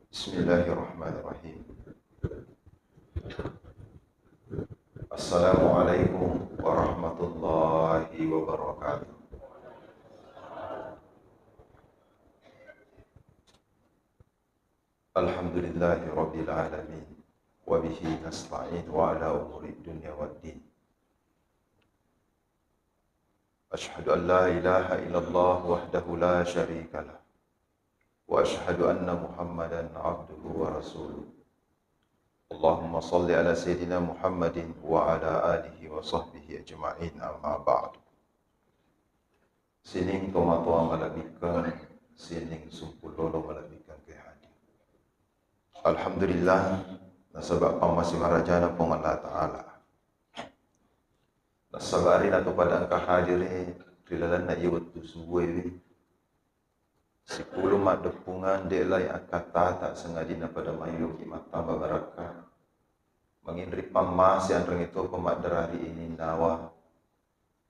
Bismillahirrahmanirrahim. Assalamualaikum warahmatullahi wabarakatuh. Alhamdulillahi rabbil alamin. Wa bihi nasta'in wa ala umuri dunya waddin. Ashhadu an la ilaha illallah wahdahu la syarika lah. Wa ashhadu anna Muhammadan abduhu wa rasuluh. Allahumma salli ala Sayyidina Muhammadin wa ala alihi wa sahbihi ajma'in, amma ba'du. Sining tomatua malabikan, sining sumpulolo malabikan ke hadi. Alhamdulillah, nasabak pamasi marajana pong Allah Ta'ala. Nasabari na to pada angka hadiri, rilalan na iwat tu suwe. Sipuluh mak depungan delay akata tak sengaja na pada mayu kimat tambah barakah. Menginri pamas yang reng itu pemak derari ini nawa.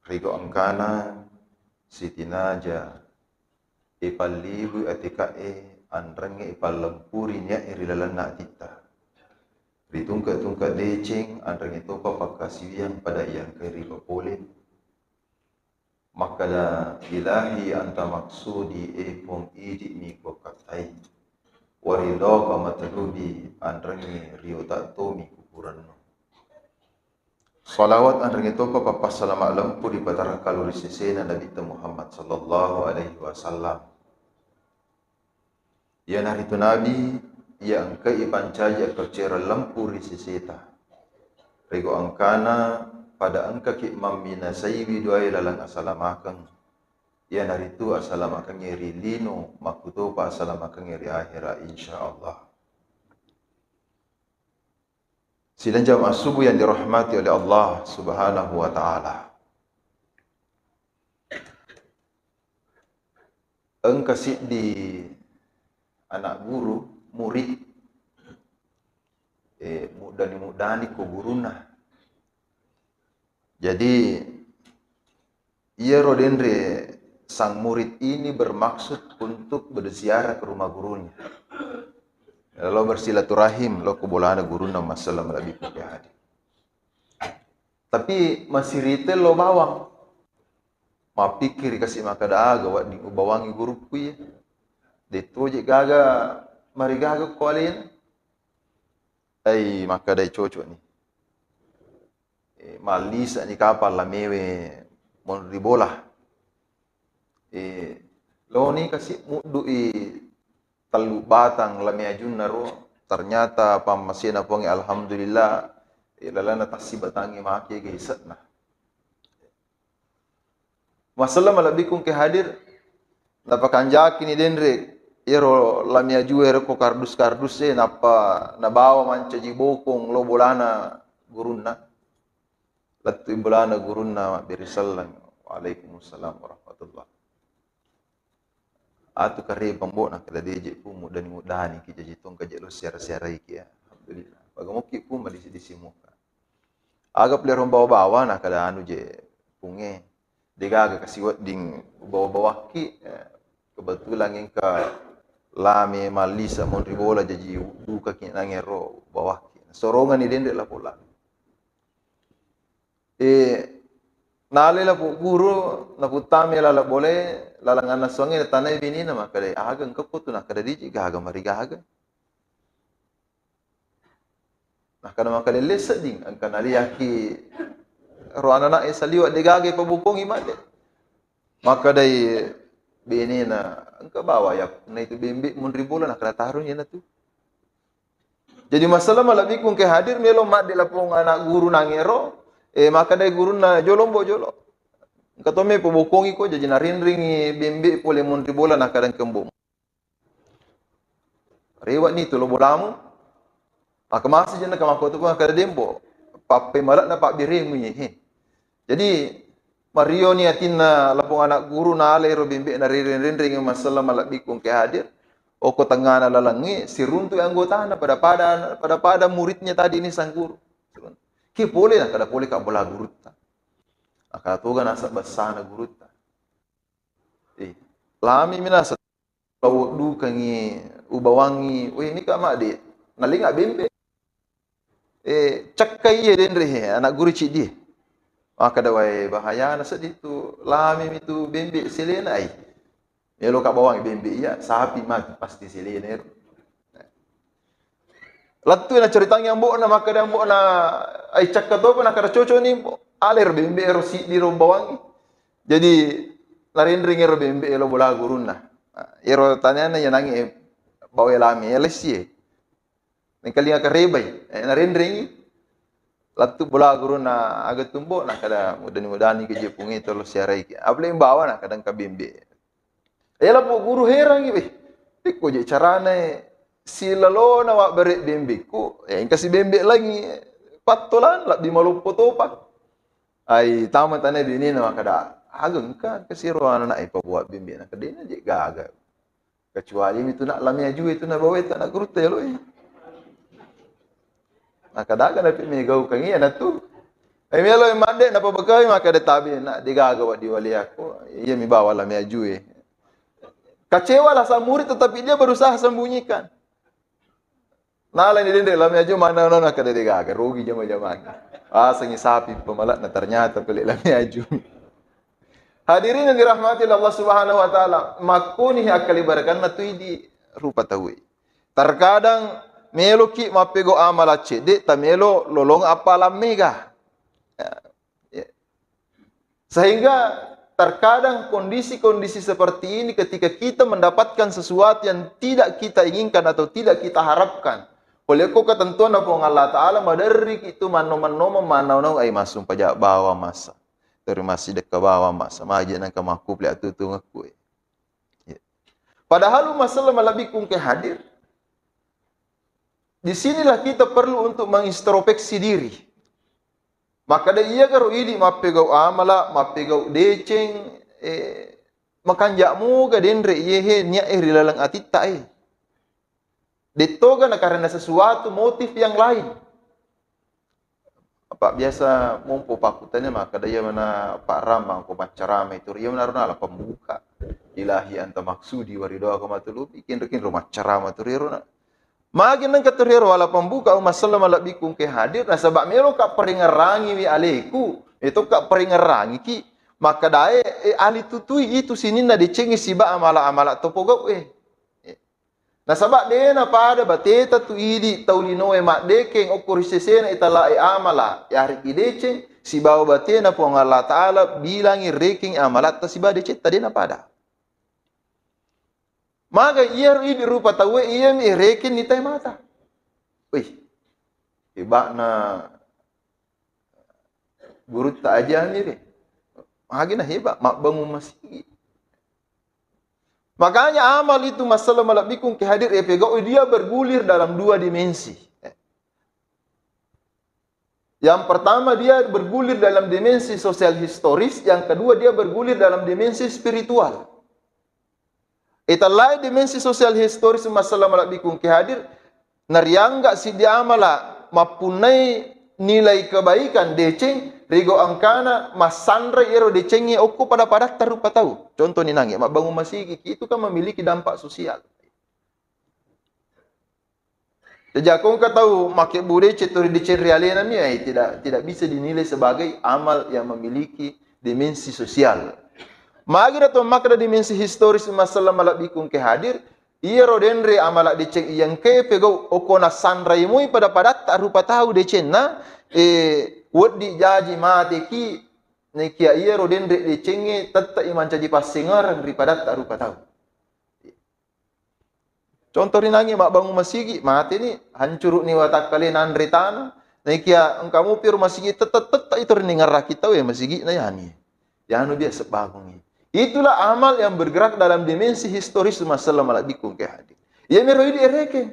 Rigo angkana Siti Naja ipal libu atika anrenge ipal lempurinya irilalan nak tita. Ritungka-tungka decing anreng itu papakasiwian pada yang keri papolin. Maka dah ilahi anta maksudi pong idi mi ko katai. Warido pamatalubi anrengi rio tak tomi kukuran. Salawat anreng itu papas salama lempu di batara kalori sesena Nabi Muhammad sallallahu alaihi wasallam. Ya naritu Nabi yang ke ipancaja kercera lempu di seseta. Rigo angkana pada angka ki mamina saybi doa lalang asalamakan. Ya naritu asalamakan ngeri lino makuto pa asalamakan ngeri akhirah insyaallah. Sidang jamaah subuh yang dirahmati oleh Allah Subhanahu wa taala. Engka di anak guru, murid mudani ko guruna. Jadi ia rodenre sang murid ini bermaksud untuk berziarah ke rumah gurunya. Lalu bersilaturahim, lo kebolana guruna masalah melabi ke hadi. Tapi masih retail lo bawang. Ma pikir kasih maka daga wak di ubawangi guruku ya. Detoje gaga mari gaga kualin. Ai maka dai cocok ni. Malisa ni kapal la mewe mon ribola. Lo ni kasih mudu talu batang la meajun naro ternyata pamasina pongi alhamdulillah ilalana tasibatangi maki geisat nah. Masalah malabikung ke hadir napakanjaki ni denre iro la meaju ero ko kardus napa nabawa mancaji bokong lo bolana gurunna. Latu imbulana gurunna birisallam. Waalaikumsalam warahmatullahi. Atu kare pambo na kada deje pu mudani ki jaji tong kaje lo siara iki ya. Alhamdulillah. Bagamoki pu disi muka. Aga plero bawa na kada anu je punge. Degaga kasiwat ding bawa ki kebetulan engka lame malisa mon ribola jaji duka ki nangero bawah ki. Sorongan ni dendek la pola. Nale la guru na putami la boleh lalangan na songe tanai bini na makade aga engka putu na kada diji gaga mari gaga. Nah kada makade lesa ding angka nali yaki ro anana saliwa de gaga pabukong imade. Maka dai bini na engka bawa ya na itu bimbi mun ribola na kada tarunya na tu. Jadi masalah malabikung ke hadir melo mak de lapong anak guru nangero maka dai guru na jolombo jolo. Katome pabukong ko jadi narinringi bimbi pole mun ribola na kadang kembung. Rewat ni tu lo bolamu. Maka masih jena kamako tu kada dembo. Pape malak na pak biring ni. Jadi Mario ni atina lapong anak guru na ale ro bimbi na rinring masalah malak bikung ke hadir. O ko tengah na lalangi siruntu anggota na pada muridnya tadi ini sang guru. Ki pole na kada pole ka bola guru ta. Akatuga nasa basana guru ta. Lami minasa Bawa du kangi ubawangi, weh ni kak mak de, nalinga bembe. Cakkai ye den rehe anak guru cik dia. Maka dawai bahaya na seditu, lami itu bembe selena ai. Melo kak bawang bembe iya, sapi mati pasti selena. Latu na ceritanya mbok na maka dan mbok na ai cakka to na kada coco ni aler bembe ero si di rombawangi. Jadi larin ring ero bembe elo bola gurun na. Ero tanya na yanangi bawa lami elesie. Nengkalinga karebay, narindring latu bola guru na agak tumbo na kada mudani ke jepungi tolo siarai ke. Ableng bawa na kadang kabimbe. Ela po guru herang ibe. Iko je carane silalo na wa bere bembe ku. Kasi bembe lagi patolan la di malumpo topa. Ai tama tane bini na kada ageng ka kasiro na ipabuat bembe na kadena je gaga. Kecuali itu nak lamia juga itu na bawa tak nak guru telo Kadang-kadang dapat megau kangi na tu. Ay melo mande na pabagay maka detabi na digagawa di wali ako. Iya mi bawa la mi ajue. Kecewa lah sang murid tetapi dia berusaha sembunyikan. Nala ni dende la mi aju mana na kada digaga rugi jama-jama. Sangi sapi pemalat na ternyata pelik la mi aju. Hadirin yang dirahmati Allah Subhanahu wa taala, makuni akal ibarakan na tu di rupa tahu. Terkadang melo ki mapego amala cede tamelo lolong apalam mega. Sehingga terkadang kondisi-kondisi seperti ini ketika kita mendapatkan sesuatu yang tidak kita inginkan atau tidak kita harapkan. Oleh ko ketentuan apa Allah Ta'ala madari itu mano-mano manau ay masum pajak bawa masa. Dari masih dekat bawa masa. Maja nang kamaku pula tutung aku. Padahal masalah malabikung ke hadir. Disinilah kita perlu untuk mengintrospeksi diri. Maka da iya karo ili mapegau amala, mapegau deceng, makanjakmu ga dendre yehe nya rilalang atita Detoga na karena sesuatu motif yang lain. Apa biasa mumpu pakutannya maka da iya mana Pak Ramang ko macarama itu iya mana rona pembuka. Ilahi anta maksudi waridoa ko matulubi kin rumah carama tu rona. Magin nang katuriro wala pembuka masalah malabikung ke hadir na sabak melo ka peringerangi wi aleku itu ka peringerangi ki maka dae ali tutui itu sini na dicengi siba amala topogo na sabak de na pada bateta tu idi taulino mak dekeng okurisesena itala amala ya hari ideceng siba batena po Allah taala bilangi reking amalat ta siba decet tadi na pada. Maka ia di rupa tahu ia mi rekin ni tay mata. Wih, hebat na guru tak aja ni deh. Magina hebat, mak bangun masih. Makanya amal itu masalah malabikung kehadir pegau dia bergulir dalam dua dimensi. Yang pertama dia bergulir dalam dimensi sosial historis, yang kedua dia bergulir dalam dimensi spiritual. Italai dimensi sosial historis masalah malabikung kehadir nariangga si diamala mapunai nilai kebaikan deceng rigo angkana masandra ero decengi oku pada tarupa tahu. Contoh ni nangi mak bangun masigi itu kan memiliki dampak sosial. Sejakong ka tahu make bude ceturi deceng realena mi tidak bisa dinilai sebagai amal yang memiliki dimensi sosial. Magira to makna dimensi historis masalah malabikung ke hadir iya rodenre amalak deceng yang ke pegau okona sandrai mui pada tak rupa tahu deceng na wodi jaji mate ki nekia iya rodenre decenge tata iman caji pasingar daripada tak rupa tahu. Contoh rinangi mak bangun masigi mate ni hancur ni watak kali nandre tanah nekia engkamu pir masigi tetap itu rinengar rakita we masigi na yani. Yanu biasa bangun. Itulah amal yang bergerak dalam dimensi historis masalah malabikung ke hadir. Ya meroi di reke.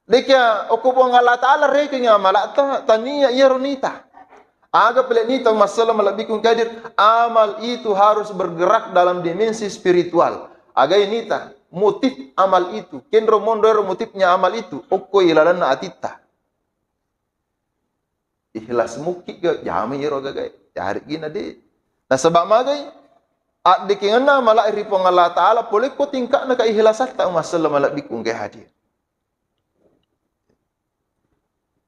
Dekia okupong Allah Ta'ala reke nga malata tania iya ronita. Aga pelenita masalah malabikung ke hadir. Amal itu harus bergerak dalam dimensi spiritual. Aga inita motif amal itu. Kendro mondoro motifnya amal itu. Oko ilalan na atita. Ikhlas mukik ga jami iro gagay. Yari gina de. Nah sebab magai At dikingana malak ripong Allah Ta'ala, boleh ko tingkak na kaihilasat ta masalah malak bikung ke hadir.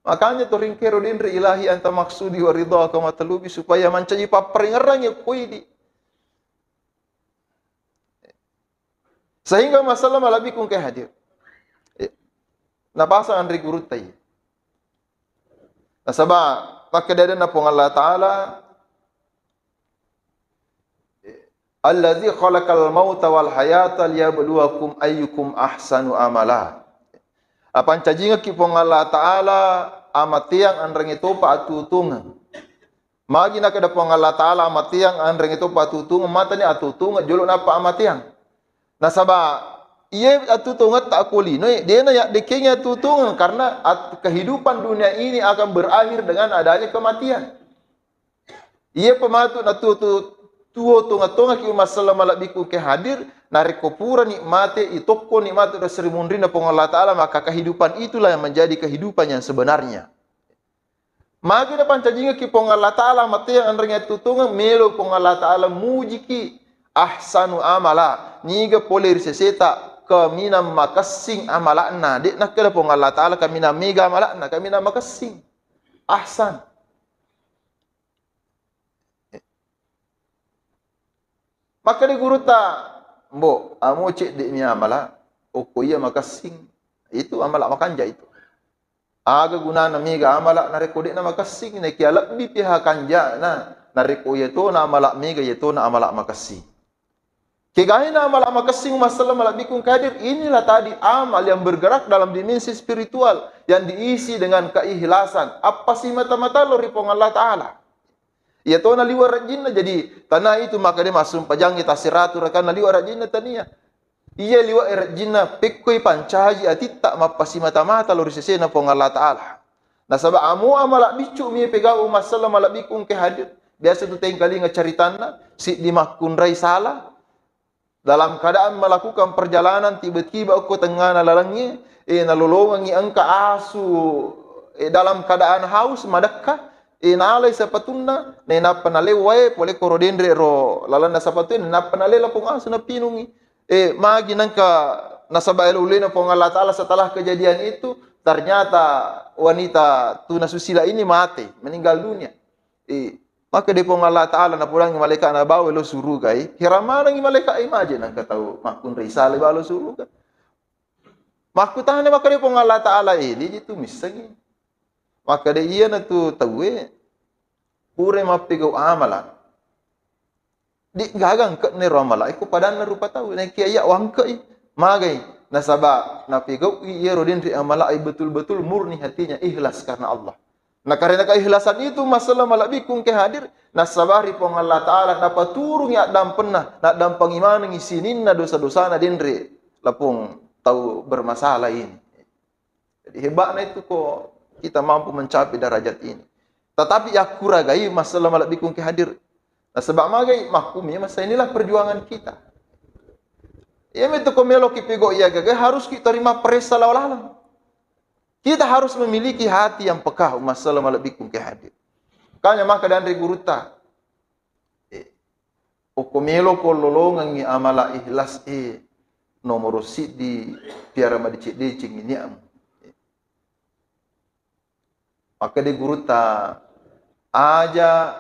Makanya tu ringkero dinri ilahi anta maksudi wa ridha ka matalubi supaya mancaji paperingaran ya kuidi. Sehingga masalah malak bikung ke hadir. Nabasa andri gurut tayi. Nasaba makadadan na pong Allah Ta'ala Allazi khalaqal mauta wal hayata liyabluwakum ayyukum ahsanu amala. Apan cajinga ki pong Allah Ta'ala amatiang anreng itu patutungan. Magi na kada pong Allah Ta'ala amatiang anreng itu patutungan mata ni atutungan julo na pa amatiang. Nasaba iye atutungan tak kulino dia na ya dekenya atutungan karena kehidupan dunia ini akan berakhir dengan adanya kematian. Iye pematu na tuo tunga-tunga ki masalah malabiku ke hadir narik kopura nikmate itokko nikmate da serimundrina pong Allah Ta'ala, maka kehidupan itulah yang menjadi kehidupan yang sebenarnya. Magi na pancajinga ki pong Allah Ta'ala mate yang andreng tutunga melo pong Allah Ta'ala muji ki ahsanu amala niga poler seseta kamina makasing amalakna dek nak kada pong Allah Ta'ala kamina mega amalakna kamina makasing ahsan. Maka di guru tak, mbok, amo cek dek ni amala, oko iya makasing, itu amalak makanja itu. Aga guna namiga amalak nareko dek na makasing, neki alak di pihak kanja na nareko iya to na amalak mega iya to na amalak makasing. Kegahin na amalak makasing masalah malak bikung kadir, inilah tadi amal yang bergerak dalam dimensi spiritual yang diisi dengan keikhlasan. Apa sih mata-mata lo ripong Allah Ta'ala? Ia tahu na liwa rajinna jadi tanah itu maka dia masuk pajangi tasiratu rakan na liwa rajinna tania. Ia liwa rajinna pekkoi pancaji atitta mapasi mata-mata lori sesena pong Allah Ta'ala. Nasaba amu amalak bicu mi pegau masalah malak bikung ke hadir. Biasa tu teng kali ngacaritanna si dimakun rai salah. Dalam keadaan melakukan perjalanan tiba-tiba aku tengah nalalangnya nalolongangi angka asu dalam keadaan haus madakka nalay sapatuna na panale wae pole korodendre ro lalanda sapatun na panale la pong aso na pinungi magi nangka nasabail uli na pong Allah Ta'ala setelah kejadian itu ternyata wanita tuna susila ini mati meninggal dunia maka di pong Allah Ta'ala na pulang malaikat na bawa lo suruh kai hiramana ngi malaikat imagine nangka tahu makun risale bawa lo suruh kai makutahan maka di pong Allah Ta'ala ini itu misagi. Maka dia iya na tu tahu pure mapigau amala di gagang ke ne romala iku padan na rupa tahu na kiaya wangke magai nasaba napigau iya rodin ri amala ai betul-betul murni hatinya ikhlas karena Allah. Nah karena keikhlasan itu masalah malak bikung ke hadir nasabari pong Allah Ta'ala dapat turun ya dam pernah nak dam pengiman ngisinin na dosa-dosa na dinri lapung tahu bermasalah ini. Jadi hebatnya itu kok kita mampu mencapai derajat ini. Tetapi ya kuragai masalah malak bikung ke hadir. Nah sebab magai makumnya masa inilah perjuangan kita. Ya itu komelo kipego iya gagai harus kita terima peresa lawalah. Kita harus memiliki hati yang peka masalah malak bikung ke hadir. Kanya maka dan guruta. O komelo ko lolongan ngi amala ikhlas nomor di piara madicik decing ini am. Maka di guru ta aja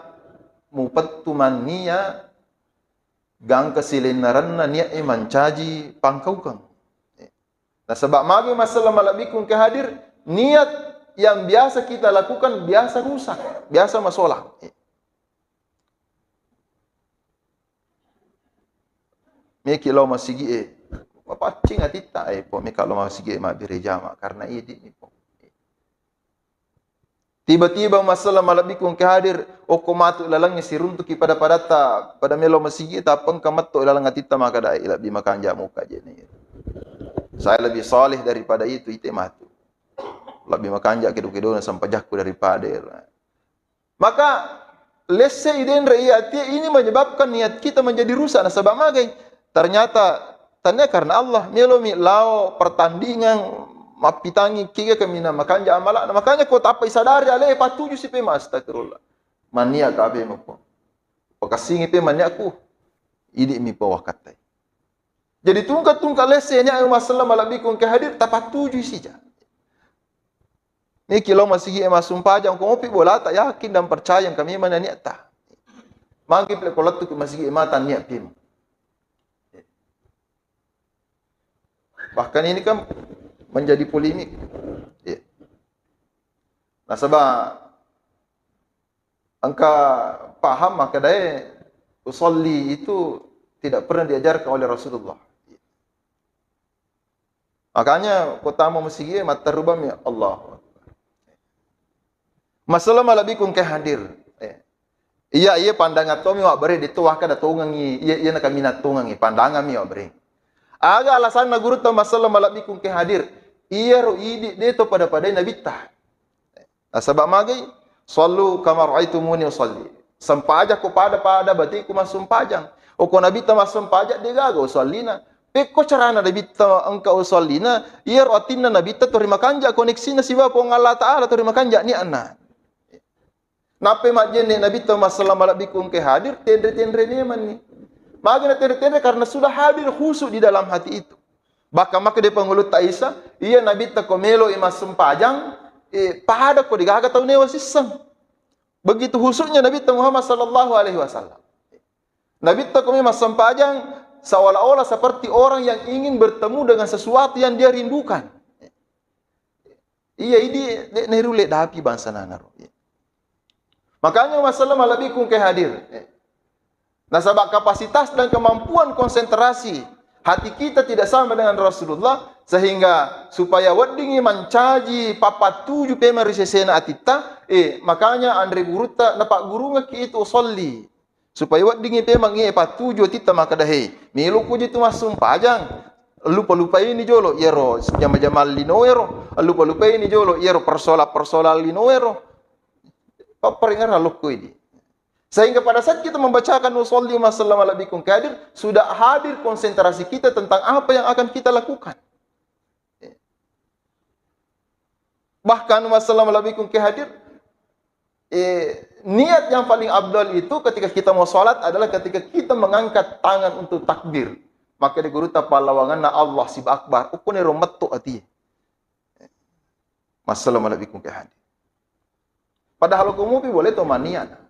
mupet tuman niya gang kesilinaran na niya mancaji pangkaukang. Nah sebab magi masalah malak bikung ke hadir niat yang biasa kita lakukan biasa rusak, biasa masalah. Meki lo masigi apa cing atita po meka lo masigi ma birejama karena ini po. Tiba-tiba masalah malak bikung ke hadir okomatu lalangnya siruntuk pada padata pada melo masigi tapang kamatto lalang atita maka dai labi makan jamu kajene. Saya lebih saleh daripada itu matu. Lebih makan jak kedu-kedu sampai jakku daripada. Maka lesse iden raiyati ini menyebabkan niat kita menjadi rusak sebab magai ternyata tanya karena Allah melo mi lao pertandingan mapitangi kiga kami na makanja amala makanya ko tapai sadari ale patuju si pe astagfirullah mania ka be mo po pakasingi pe mania ku Idi mi bawah katai. Jadi tungka lesenya ayo masalah malabikun ke hadir tapat tuju sija. Ni kilo masih emas sumpah jang kopi bola tak yakin dan percaya yang kami mana niat tak. Mangki ple kolat tu masih ematan niat pim. Bahkan ini kan menjadi polemik. Nah sebab engkau paham maka daya usolli itu tidak pernah diajarkan oleh Rasulullah. Makanya kota mau masjid mata rubam ya Allah. Masalah malabikun ke hadir. Iya pandangan tomi wak beri dituahkan datungangi. Iya nak minat tungangi pandangan mi wak beri. Aga alasan na guru tahu masalah malabikun ke hadir. Iya ro idi deto pada nabi tah. Sebab magai sallu kama ra'aitumuni usalli. Sampaja ko pada berarti ku masum pajang. O ko nabi ta masum pajak dia gago usallina. Peko carana nabi ta engkau usallina, iya ro atinna nabi ta terima kanja koneksina siwa po Allah taala terima kanja ni anna. Nape majene nabi ta masalah malabikum ke hadir tendre ni man ni. Magana tendre karena sudah hadir khusyuk di dalam hati itu. Bahkan maka dia pengulut Taisa, iya nabi ta komelo imasum pajang pada ko digaga tau newa sisang. Begitu khusyuknya Nabi Muhammad sallallahu alaihi wasallam. Nabi kami masam pajang seolah-olah seperti orang yang ingin bertemu dengan sesuatu yang dia rindukan. Iya ini nerule dapi bangsa nanaro. Makanya masalah malabikum ke hadir. Nah sebab kapasitas dan kemampuan konsentrasi hati kita tidak sama dengan Rasulullah sehingga supaya weddingi mencaji papat tujuh pema risesena atita makanya Andre guruta napak guru ngaki itu usolli supaya weddingi pema ngi papat tujuh atita maka dahe milu kuji tu masum pajang lupa ini jolo yero jama-jama lino yero lupa ini jolo yero persola lino yero paperingar halukku ini. Sehingga pada saat kita membacakan usolli masallam ala bikum kadir, sudah hadir konsentrasi kita tentang apa yang akan kita lakukan. Bahkan masallam ala bikum kadir, niat yang paling abdal itu ketika kita mau sholat adalah ketika kita mengangkat tangan untuk takbir. Maka di guru tapalawangan na Allah sib akbar, ukune rometto ati. Masallam ala bikum kadir. Padahal hukum boleh to maniat.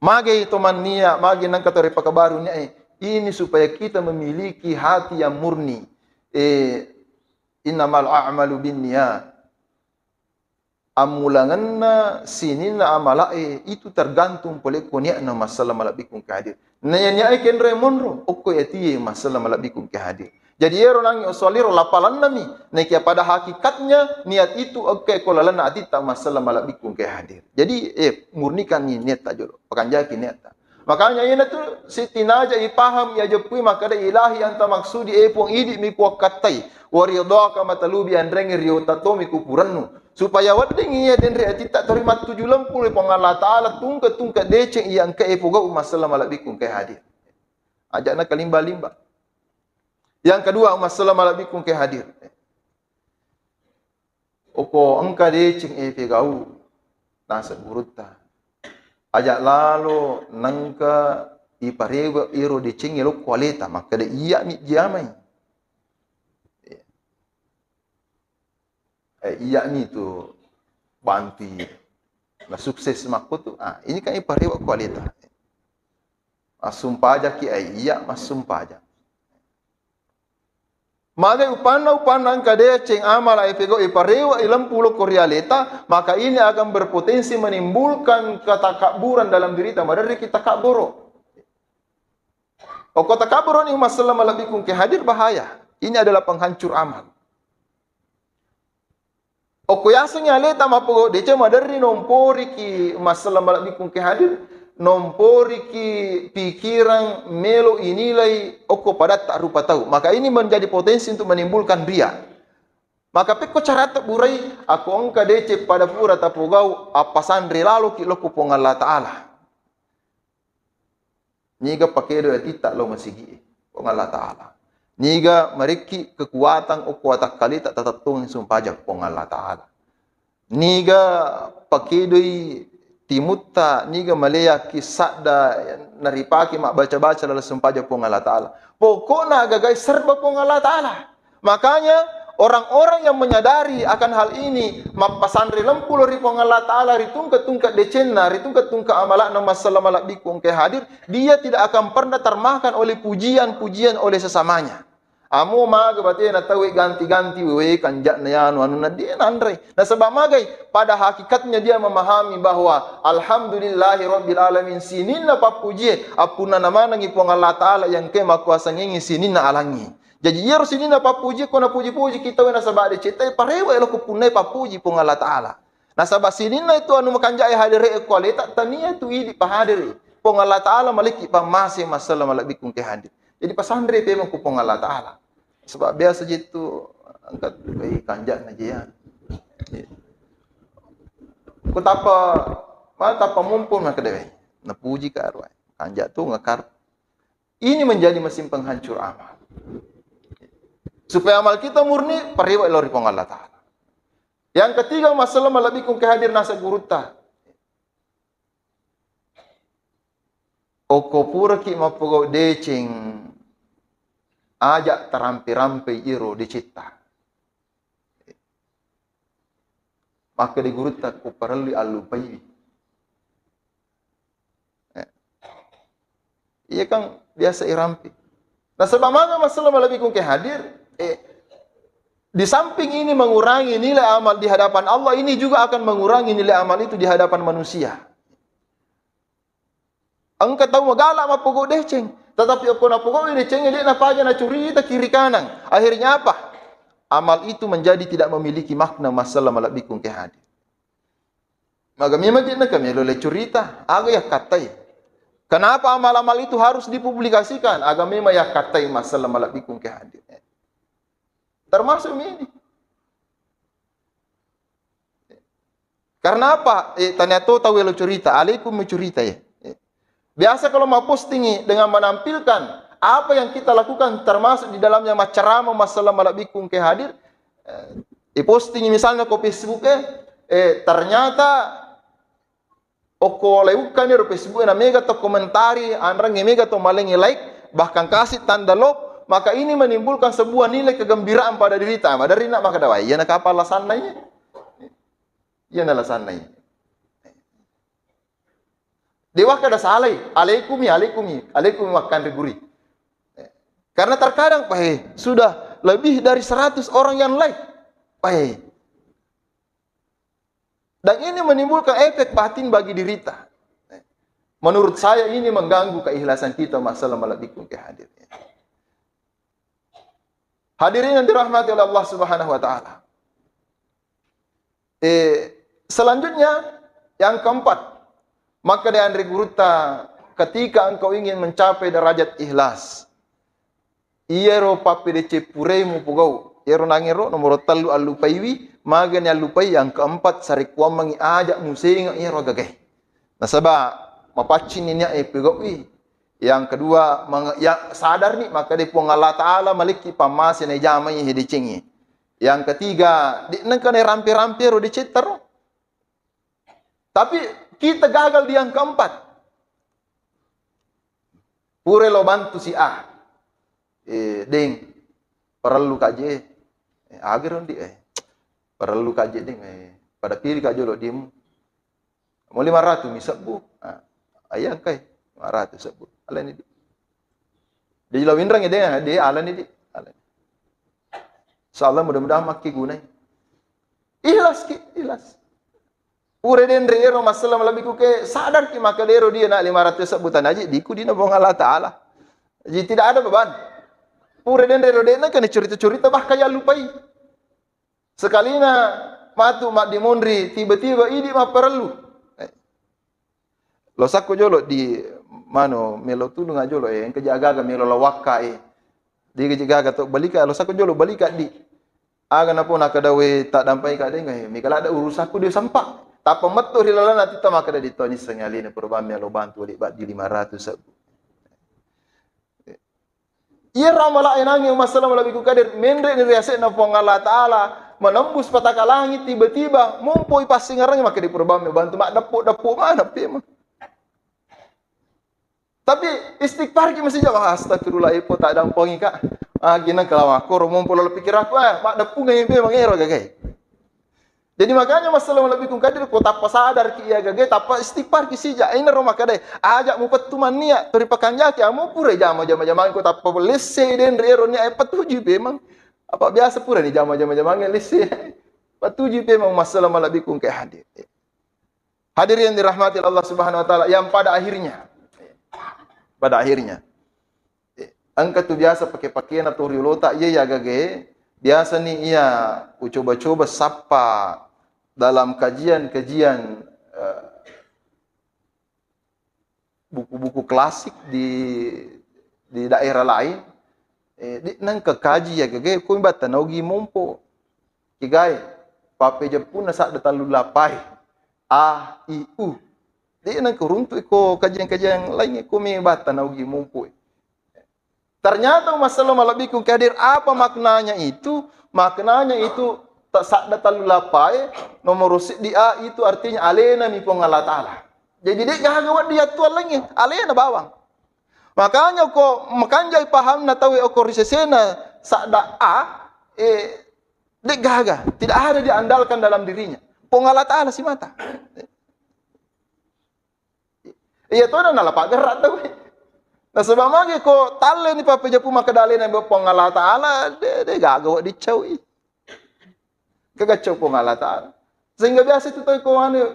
Magi toman niya, magi nang katori pakabaru niya ini supaya kita memiliki hati yang murni. Innamal a'malu binniyat. Amulanganna sinina amala itu tergantung pada konia na masalah malabikum kahadir. Nanya kenre monro, okko yati masalah malabikum kahadir. Jadi ero nang usoliro lapalan nami. Nekia pada hakikatnya niat itu oke kolalan atita masalah malabikum kahadir. Jadi murnikan ni niat tak jolo. Pakan jaki niat tak. Makanya ini tu si tinaja ipaham ya jepui maka da ilahi anta maksudi pong idi mi kuak katai. Waridaka matalubi andrengi riotato mi kupurannu. Supaya wading iya denre atita terima 70 pong Allah Ta'ala tungka deceng iya angka epoga masalah malabikum kahadir. Ajakna kalimba-limba. Yang kedua masalah malabikum ke hadir. Oko engka decing pegau nasa guruta. Ajak lalu nangka iparewa iro decing ilo kualita maka de iya mi jamai. Iya mi tu banti na sukses makutu. Ini kan iparewa kualita. Sumpah aja ki iya mas sumpah aja. Maka upana kadea ceng amal ipego iparewa ilam pulo korealeta, maka ini akan berpotensi menimbulkan ketakaburan dalam diri kita. Dari kita kaburo. Kota kaburo ni masalah malabikum ke hadir bahaya. Ini adalah penghancur amal. Yasanya leta mapo dece madari nompori ki masalah malabikum ke hadir. Nompori ki pikiran melo inilai pada tak rupa tahu. Maka ini menjadi potensi untuk menimbulkan ria. Maka peko cara tak burai aku angka dece pada pura tapugau apasan relalo ki loko pong Allah Ta'ala. Niga pakai doa tidak lo masigi pong Allah Ta'ala. Niga meriki kekuatan kuatak kali tak tetap tungin sumpajak pong Allah Ta'ala. Niga pakai doa Timutta niga malaya kisah da naripaki mak baca-baca dalam sempaja pong Allah Ta'ala. Pokoknya gagai serba pong Allah Ta'ala. Makanya orang-orang yang menyadari akan hal ini, mapasandri lempulo ri pong Allah Ta'ala, ritungka-tungka decenna, ritungka-tungka amalakna masalah malak bikung ke hadir, dia tidak akan pernah termakan oleh pujian-pujian oleh sesamanya. Amo maga bati na tawi ganti-ganti wewe kanjak na yan anu na dia nandre. Na sebab magai pada hakikatnya dia memahami bahwa alhamdulillahi rabbil alamin sinin na papuji apuna nama nangi pong Allah Taala yang ke makuasa ngi sinin na alangi. Jadi ia sinin na papuji ko na puji-puji kita we na sebab de cita parewa elo ko punai papuji pong Allah Taala. Na sebab sinin na itu anu makanjak hadire kualita tania tu idi pahadire. Pong Allah Taala maliki pamase masalah malabikung ke hadir. Jadi pasandre pe mo ko pong Allah Taala. Sebab biasa jitu angkat kai kanjak na jian. Ko tapa mumpun mak dewe. Na puji ka arwah. Kanjak tu ngakar. Ini menjadi mesin penghancur amal. Supaya amal kita murni pariwa ilori pong Allah Ta'ala. Yang ketiga masalah malabikung kehadir nasa guruta. Oko pura ki mapogo decing ajak terampi-rampi iro dicipta. Maka di guruta ku perli alupai. Iya kan biasa irampi. Nah sebab mana masalah malabikung kehadir? Di samping ini mengurangi nilai amal di hadapan Allah, ini juga akan mengurangi nilai amal itu di hadapan manusia. Engkau tahu magalak mapogo deceng. Tetapi aku nak pokok ini cengeng dia nak aja nak curi kita kiri kanan. Akhirnya apa? Amal itu menjadi tidak memiliki makna masalah malabikung ke hadir. Maka memang dia nak kami loleh curita, agak ya katai. Kenapa amal-amal itu harus dipublikasikan? Agak memang ya katai masalah malabikung ke hadir. Termasuk ini. Karena apa? Tanya tahu lo curita, alaikum curita ya. Biasa kalau mau posting dengan menampilkan apa yang kita lakukan termasuk di dalamnya ceramah masalah malabikung ke hadir. Posting misalnya ke Facebook ternyata oko leukan di Facebook na mega to komentari, anrang mega to malengi like, bahkan kasih tanda love, maka ini menimbulkan sebuah nilai kegembiraan pada diri kita. Dari nak maka dawai, ya nak apa alasannya? Ya nak alasannya. Dewa kada salai, alaikumi makan riguri. Karena terkadang sudah lebih dari 100 orang yang like. Dan ini menimbulkan efek batin bagi diri kita. Menurut saya ini mengganggu keikhlasan kita masalah malabikung ke hadir. Hadirin yang dirahmati oleh Allah Subhanahu wa taala. Selanjutnya yang keempat, maka di Andre Guruta, ketika engkau ingin mencapai derajat ikhlas, iero papidece puremu pugau, iero nangero nomor talu alupaiwi, magan alupai yang keempat sarikuam mangi ajak musinga iero gagay. Nasaba mapacin niya pigawi. Yang kedua, yang sadar nih maka di pung Allah Taala maliki pamasin ay jamay hidicingi. Yang ketiga, di nengkane rampi-rampi ro diciter. Tapi kita gagal di yang keempat. Pure lo bantu si A. Ding. Perlu kaje. Agiron di perlu kaje ding. Pada pilih kaje lo dimu. Mau 500 misabu. Ayang kai 500 sebut. Alan ini. Dia lo windrang dia alan ini. Insyaallah mudah-mudahan maki gunai. Ikhlas. Pure den reero masalah malabiku ke sadar ki maka dero dia nak 500 sebutan aja diku dina bong Allah Taala. Jadi tidak ada beban. Pure den reero den kan cerita-cerita bah kaya lupai. Sekalinya matu mak dimondri tiba-tiba ini mah perlu. Lo sakko jolo di mano melo tulung ajolo yang kejaga melo lawaka di kejaga to balika lo sakko jolo balika di aga na po nakadawe tak dampai ka dengai mikala ada urusanku dia sampak. Tapa metu hilala nanti ta maka dito ni sengali na perubahan lo bantu di 500 sabu. Ia ramala enang yang masalah malabiku kadir mendre ni riase na pong Allah Taala menembus petaka langit tiba-tiba mumpoi pasti ngarangnya maka di perubahan bantu mak dapuk mana memang. Tapi istighfar ki mesti jawab astagfirullah ipo tak dampongi kak. Gina kalau aku mumpul lalu pikir aku mak dapuk ngai memang ero gagai. Jadi makanya masalah lebih kung kadir ko tapa sadar ki ya gagai tapa istighfar ki sija ini roma kadai ajak mu petuman niat tori pakanja ki amu pura jama ko tapa lesse den rero ni ai patuju memang. Apa biasa pura ni jama lesse. Patuju memang masalah lebih kung kai hadir. Hadir yang dirahmati Allah Subhanahu wa taala yang pada akhirnya angka tu biasa pakai pakaian atau riolota iya ya gage biasa nih iya coba-coba sapa dalam kajian-kajian buku-buku klasik di daerah lain di nang kaji ya gage ko imbata naugi mompo kigai pape Jepun sa datalu lapai a i u di nang kuruntu ko kajian-kajian lain ko mi bata naugi mompo. Ternyata masalah malabikung kadir apa maknanya itu? Maknanya itu tak sakda talu lapai nomor di a itu artinya alena mi pong Allah Taala. Jadi dia gawat dia tuan lagi alena bawang. Makanya ko makanjai paham na tahu ko risesena sakda a dia gaga tidak ada diandalkan dalam dirinya. Pong Allah Taala si mata. Iya tu na lapak gerak tahu. Nah sebab magi ko tale ni papa japu makadali na pong Allah Taala de gagawa di cawi. Kagacau pong Allah Taala. Sehingga biasa itu tahu ko anu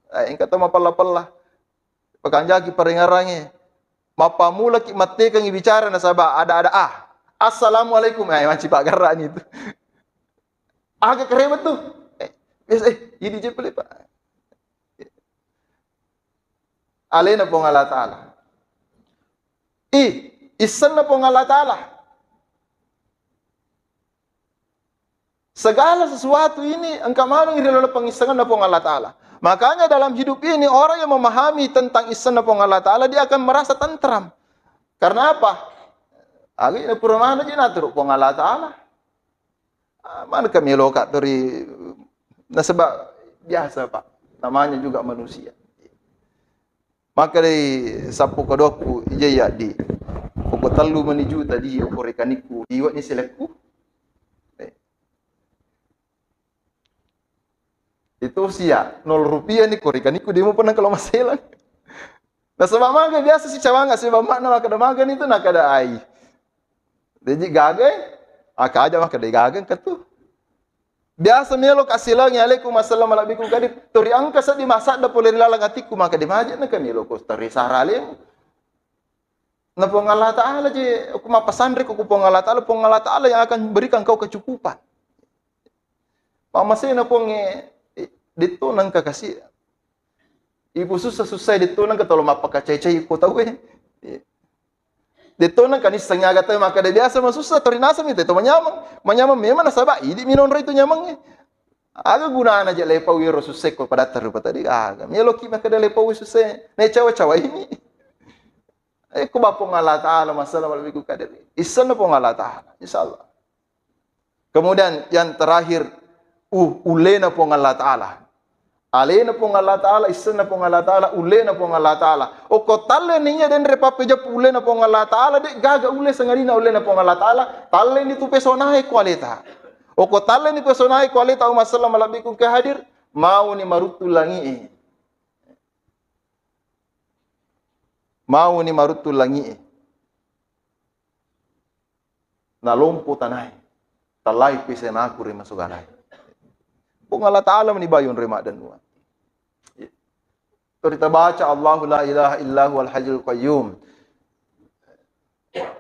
engkau tahu mapala-pala. Pakanjaki paringarangi. Mapa mula ki mate kang bicara na sabah ada Assalamualaikum macam pak gerak ni tu. Agak keren betul. Biasa ini je boleh pak. Alena pong Allah Taala. Isan na pong Allah Ta'ala. Segala sesuatu ini engkau mahu ngirilalah pengisangan na pong Allah Ta'ala. Makanya dalam hidup ini orang yang memahami tentang isan na pong Allah Ta'ala dia akan merasa tentram. Karena apa? Agi na puramana jina turuk pong Allah Ta'ala. Mana kami lokat dari nah sebab biasa pak. Namanya juga manusia. Maka dari sapu kadoku ijaya di poko talu menuju tadi okorekaniku iwat ni seleku itu sia 0 rupiah ni korekaniku dia mau pernah kalau masalah. Nah sebab maga biasa si cawanga sebab makna makada magan itu nakada ai. Jadi gagai aja makada gagan katu. Biasa melo kasih lagi alaikum assalam alaikum kadip tori angka sa di masak da pole lalang atiku maka di majid na kami lo ko tari sarale na pong Allah Taala je aku mapasandre ko pong Allah Taala yang akan berikan kau kecukupan. Pamasay na pong dito nang kakasih ibu susah dito nang katolo mapakacay-cay ko tahu dito nang kanis sanyaga tayo maka de biasa masusah torinasa mi to manyamang memang nasaba idi minon rito nyamang aga gunaan aja lepa wiro susek ko pada tarupa tadi aga melo ki maka de lepa wi susek ne cawa ini ko ba pong Allah Taala masalah lebih ku kader isan pong Allah Taala insyaallah. Kemudian yang terakhir ulena pong Allah Taala. Alena pong Allah Ta'ala, isna pong Allah Ta'ala, ulena pong Allah Ta'ala. O ko tale niya den repape jap ulena pong Allah Ta'ala, de gaga ule sangarina ulena pong Allah Ta'ala, tale ni tu personahe kualita. O ko tale ni personahe kualita o masalah malabikum ke hadir, mau ni marutu langi. Mau ni marutu langi. Na lompo tanai. Talai pisenaku rima suganai. Pong Allah Ta'ala menibayun remak dan nuan. Kita baca Allahu la ilaha illahu al-hayyul qayyum.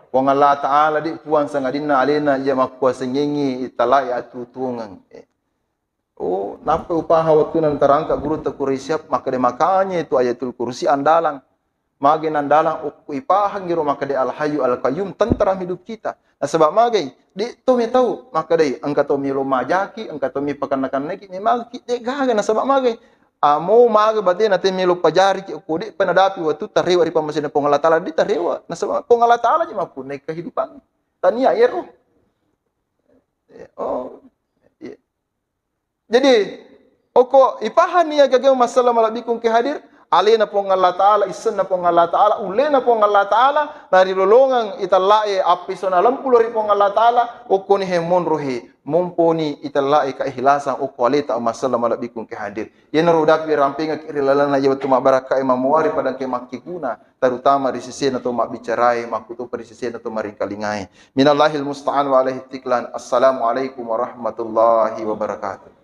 Pong Allah Ta'ala di puan sangadina alena ia makuasa nyengi italai atu tungang. Oh, napa upaha waktu nan terangkat guru tekurisiap maka de makanya itu ayatul kursi andalang. Mage nandalang ipahang giro maka de al-hayyu al-qayyum tentram hidup kita. Nah, sebab mage di to mi tahu maka de angka to mi lumajaki angka to mi pakanakan neki ni mage de gaga na sebab mage amo mage bade na te mi lupajari ki ko de penadapi waktu tarewa ri pamasina pong Allah Taala di tarewa na sebab pong Allah Taala je mapun kehidupan tania ero oh Jadi, oko ipahan niya gagawin masalah malabikong kihadir, alena po ng Allah Ta'ala, isan na po ng Allah Ta'ala, uli na po ng Allah Ta'ala, narilulungang italae, apiso na lampulo rin po ng Allah Ta'ala, oko ni hemon rohi, mumponi italae kaihilasan, oko alita ang masalah malabikong kihadir. Yan narudak ramping ang kirilalan na yawat tumabaraka ay mamuari padang kay makikuna, terutama di sisi na to mabicaray, makuto pa di sisi na to maringkalingay. Minallahil musta'an wa alaihi tiklan. Assalamualaikum warahmatullahi wabarakatuh.